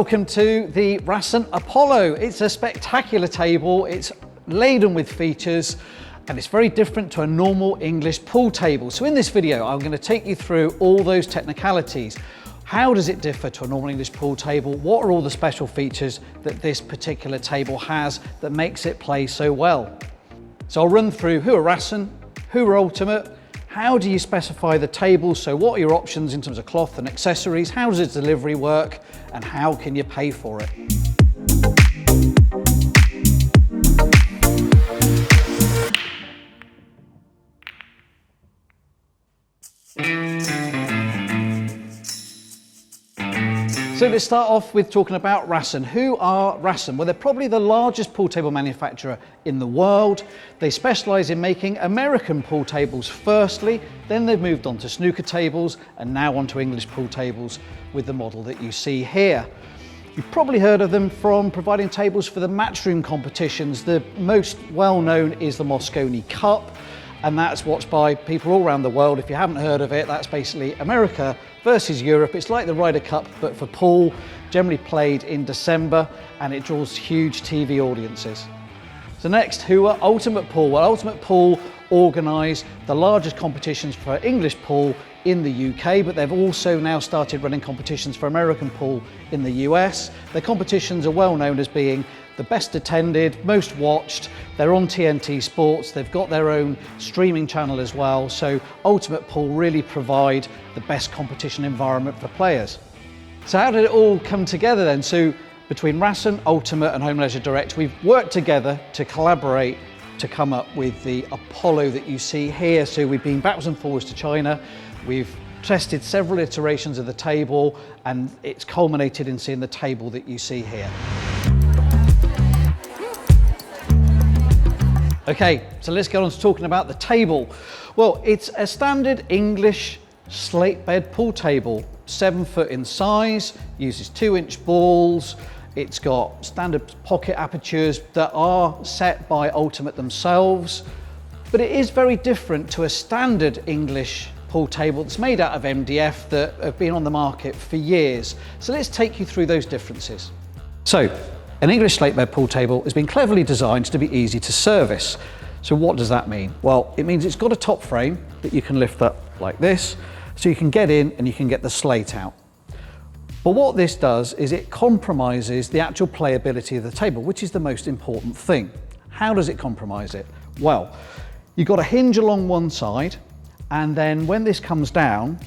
welcome to the Rasson Apollo. It's a spectacular table, it's laden with features, and it's very different to a normal English pool table. So in this video, I'm going to take you through all those technicalities. How does it differ to a normal English pool table? What are all the special features that this particular table has that makes it play so well? So I'll run through who are Rasson, who are Ultimate, how do you specify the table? So what are your options in terms of cloth and accessories? How does its delivery work? And how can you pay for it? So let's start off with talking about Rasson. Who are Rasson? Well, they're probably the largest pool table manufacturer in the world. They specialise in making American pool tables firstly, then they've moved on to snooker tables and now onto English pool tables with the model that you see here. You've probably heard of them from providing tables for the matchroom competitions. The most well-known is the Moscone Cup, and that's watched by people all around the world. If you haven't heard of it, that's basically America versus Europe. It's like the Ryder Cup, but for pool, generally played in December, and it draws huge TV audiences. So next, who are Ultimate Pool? Well, Ultimate Pool organise the largest competitions for English pool in the UK, but they've also now started running competitions for American pool in the US. Their competitions are well known as being the best attended, most watched. They're on TNT Sports. They've got their own streaming channel as well. So Ultimate Pool really provide the best competition environment for players. So how did it all come together then? So between Rasson, Ultimate and Home Leisure Direct, we've worked together to collaborate to come up with the Apollo that you see here. So we've been backwards and forwards to China. We've tested several iterations of the table, and it's culminated in seeing the table that you see here. Okay, so let's get on to talking about the table. Well, it's a standard English slate bed pool table, 7 foot in size, uses 2-inch balls. It's got standard pocket apertures that are set by Ultimate themselves, but it is very different to a standard English pool table that's made out of MDF that have been on the market for years. So let's take you through those differences. So, an English slate bed pool table has been cleverly designed to be easy to service. So what does that mean? Well, it means it's got a top frame that you can lift up like this, so you can get in and you can get the slate out. But what this does is it compromises the actual playability of the table, which is the most important thing. How does it compromise it? Well, you've got a hinge along one side, and then when this comes down,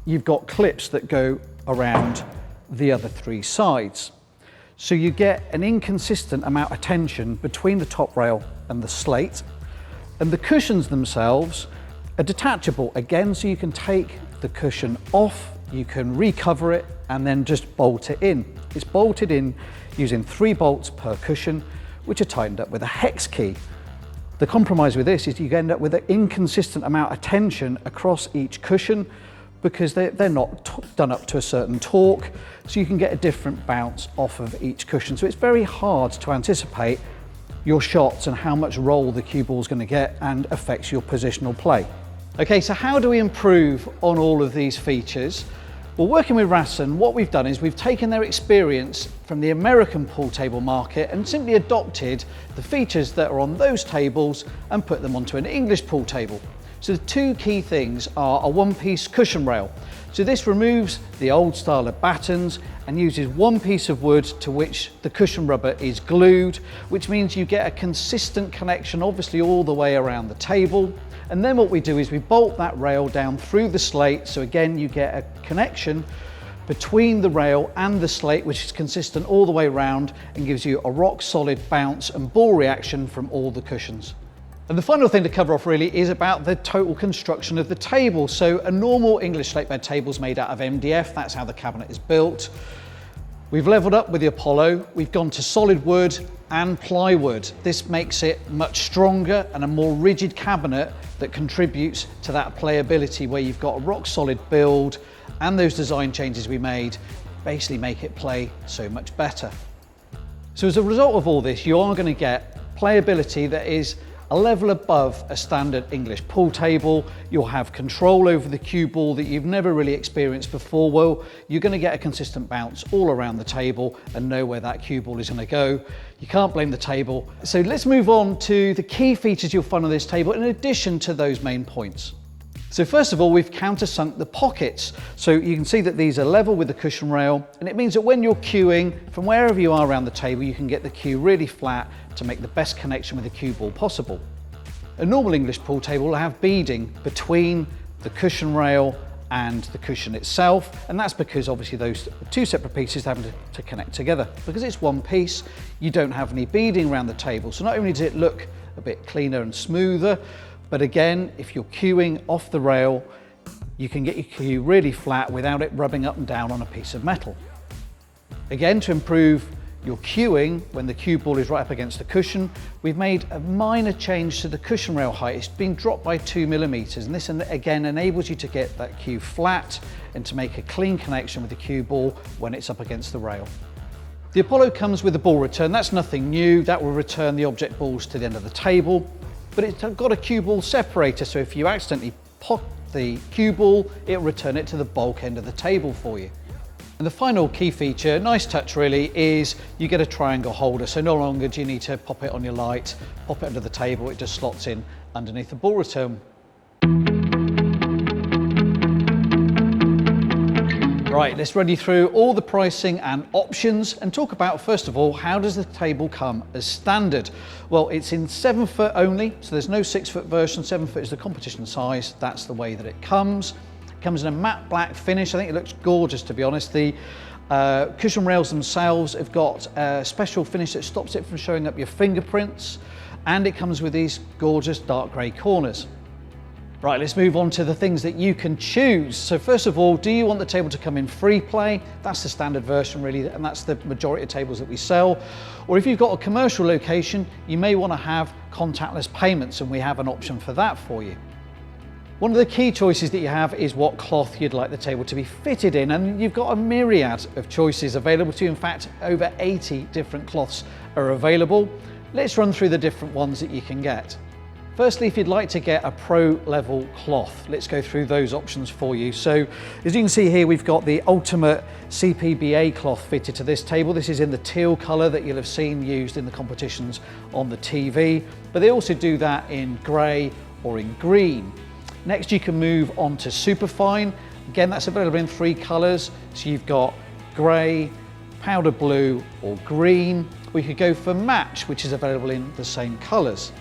you've got clips that go around the other 3 sides. So you get an inconsistent amount of tension between the top rail and the slate. And the cushions themselves are detachable again, so you can take the cushion off, you can recover it and then just bolt it in. It's bolted in using 3 bolts per cushion, which are tightened up with a hex key. The compromise with this is you end up with an inconsistent amount of tension across each cushion because they're not done up to a certain torque, so you can get a different bounce off of each cushion. So it's very hard to anticipate your shots and how much roll the cue ball is going to get, and affects your positional play. Okay, so how do we improve on all of these features? Well, working with Rasson, what we've done is we've taken their experience from the American pool table market and simply adopted the features that are on those tables and put them onto an English pool table. So the 2 key things are a 1-piece cushion rail. So this removes the old style of battens and uses 1 piece of wood to which the cushion rubber is glued, which means you get a consistent connection obviously all the way around the table. And then what we do is we bolt that rail down through the slate, so again you get a connection between the rail and the slate, which is consistent all the way around and gives you a rock solid bounce and ball reaction from all the cushions. And the final thing to cover off really is about the total construction of the table. So a normal English slate bed table is made out of MDF, that's how the cabinet is built. We've leveled up with the Apollo, we've gone to solid wood and plywood. This makes it much stronger and a more rigid cabinet that contributes to that playability, where you've got a rock solid build, and those design changes we made basically make it play so much better. So as a result of all this, you are going to get playability that is a level above a standard English pool table. You'll have control over the cue ball that you've never really experienced before. Well, you're going to get a consistent bounce all around the table and know where that cue ball is going to go. You can't blame the table. So let's move on to the key features you'll find on this table in addition to those main points. So first of all, we've countersunk the pockets. So you can see that these are level with the cushion rail, and it means that when you're cueing from wherever you are around the table, you can get the cue really flat to make the best connection with the cue ball possible. A normal English pool table will have beading between the cushion rail and the cushion itself, and that's because obviously those two separate pieces have to connect together. Because it's one piece, you don't have any beading around the table, so not only does it look a bit cleaner and smoother, but again, if you're cueing off the rail, you can get your cue really flat without it rubbing up and down on a piece of metal. Again, to improve your cueing when the cue ball is right up against the cushion, we've made a minor change to the cushion rail height. It's been dropped by 2 millimeters, and this again enables you to get that cue flat and to make a clean connection with the cue ball when it's up against the rail. The Apollo comes with a ball return. That's nothing new. That will return the object balls to the end of the table. But it's got a cue ball separator, so if you accidentally pop the cue ball, it'll return it to the bulk end of the table for you. And the final key feature, nice touch really, is you get a triangle holder, so no longer do you need to pop it on your light, pop it under the table, it just slots in underneath the ball return. Right, let's run you through all the pricing and options and talk about, first of all, how does the table come as standard? Well, it's in 7 foot only, so there's no 6 foot version. 7 foot is the competition size. That's the way that it comes. It comes in a matte black finish. I think it looks gorgeous, to be honest. The cushion rails themselves have got a special finish that stops it from showing up your fingerprints, and it comes with these gorgeous dark grey corners. Right, let's move on to the things that you can choose. So first of all, do you want the table to come in free play? That's the standard version really, and that's the majority of tables that we sell. Or if you've got a commercial location, you may want to have contactless payments, and we have an option for that for you. One of the key choices that you have is what cloth you'd like the table to be fitted in, and you've got a myriad of choices available to you. In fact, over 80 different cloths are available. Let's run through the different ones that you can get. Firstly, if you'd like to get a pro level cloth, let's go through those options for you. So as you can see here, we've got the Ultimate CPBA cloth fitted to this table. This is in the teal color that you'll have seen used in the competitions on the TV, but they also do that in gray or in green. Next, you can move on to Superfine. Again, that's available in 3 colors. So you've got gray, powder blue or green. We could go for Match, which is available in the same colors.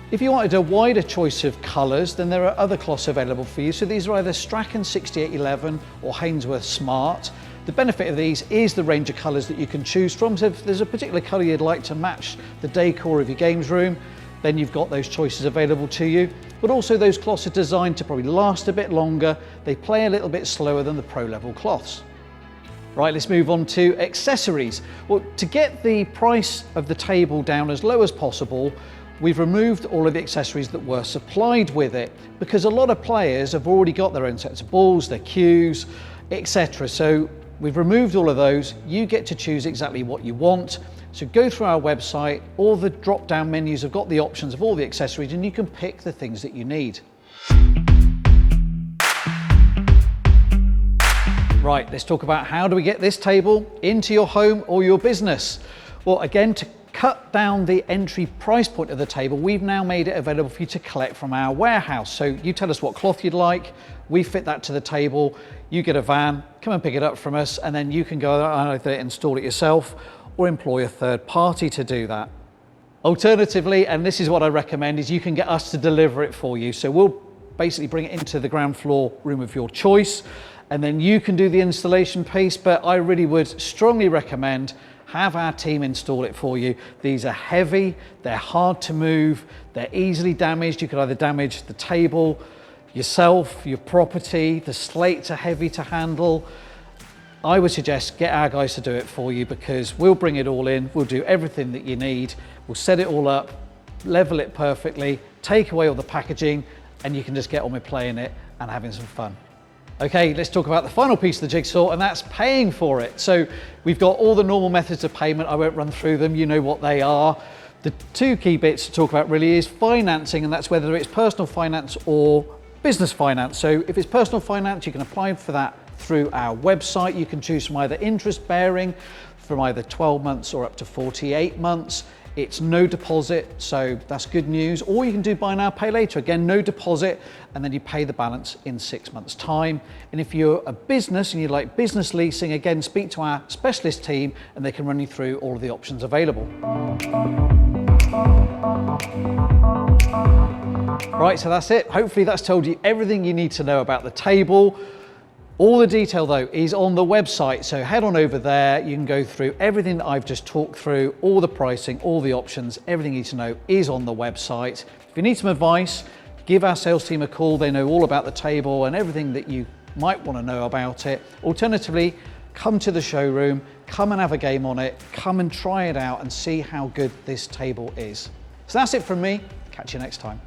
If you wanted a wider choice of colours, then there are other cloths available for you. So these are either Strachan 6811 or Hainsworth Smart. The benefit of these is the range of colours that you can choose from. So if there's a particular colour you'd like to match the decor of your games room, then you've got those choices available to you. But also those cloths are designed to probably last a bit longer. They play a little bit slower than the pro level cloths. Right, let's move on to accessories. Well, to get the price of the table down as low as possible, we've removed all of the accessories that were supplied with it, because a lot of players have already got their own sets of balls, their cues, etc. So we've removed all of those. You get to choose exactly what you want. So go through our website, all the drop-down menus have got the options of all the accessories, and you can pick the things that you need. Right, let's talk about how do we get this table into your home or your business. Well, again, to cut down the entry price point of the table, we've now made it available for you to collect from our warehouse. So you tell us what cloth you'd like, we fit that to the table, you get a van, come and pick it up from us, and then you can go and either install it yourself or employ a third party to do that. Alternatively, and this is what I recommend, is you can get us to deliver it for you. So we'll basically bring it into the ground floor room of your choice, and then you can do the installation piece, but I really would strongly recommend have our team install it for you. These are heavy, they're hard to move, they're easily damaged. You could either damage the table, yourself, your property, the slates are heavy to handle. I would suggest get our guys to do it for you, because we'll bring it all in, we'll do everything that you need, we'll set it all up, level it perfectly, take away all the packaging, and you can just get on with playing it and having some fun. Okay, let's talk about the final piece of the jigsaw, and that's paying for it. So we've got all the normal methods of payment. I won't run through them, you know what they are. The two key bits to talk about really is financing, and that's whether it's personal finance or business finance. So if it's personal finance, you can apply for that through our website. You can choose from either interest bearing from either 12 months or up to 48 months. It's no deposit, so that's good news. Or you can do buy now, pay later. Again, no deposit, and then you pay the balance in 6 months' time. And if you're a business and you like business leasing, again, speak to our specialist team and they can run you through all of the options available. Right, so that's it. Hopefully that's told you everything you need to know about the table. All the detail though is on the website, so head on over there. You can go through everything that I've just talked through, all the pricing, all the options, everything you need to know is on the website. If you need some advice, give our sales team a call. They know all about the table and everything that you might want to know about it. Alternatively, come to the showroom, come and have a game on it, come and try it out and see how good this table is. So that's it from me. Catch you next time.